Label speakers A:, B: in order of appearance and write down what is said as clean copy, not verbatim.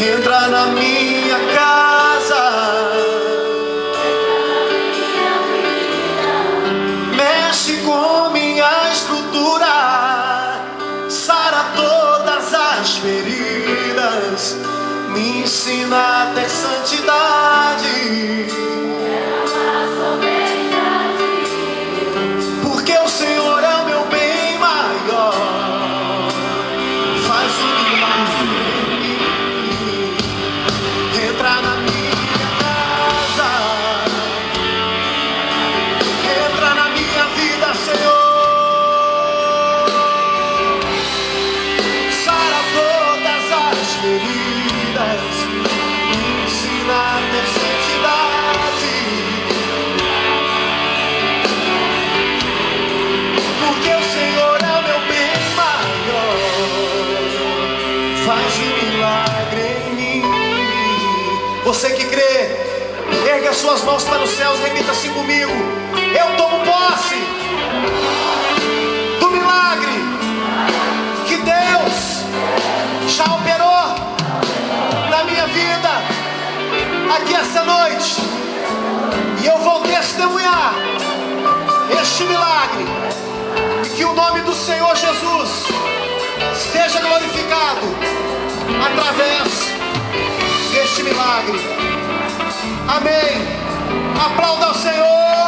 A: Entra na minha casa, mexe com minha estrutura, sara todas as feridas, me ensina a ter santidade, porque o Senhor é o meu bem maior. Faz um milagre. Entra na minha casa, entra na minha vida, Senhor. Sara todas as feridas, me ensina a ter santidade, porque o Senhor é o meu bem maior. Faz um milagre em mim. Você que crê, ergue as suas mãos para os céus, repita assim comigo: eu tomo posse do milagre que Deus já operou na minha vida aqui essa noite, e eu vou testemunhar este milagre, e que o nome do Senhor Jesus seja glorificado através deste milagre. Amém. Aplauda ao Senhor.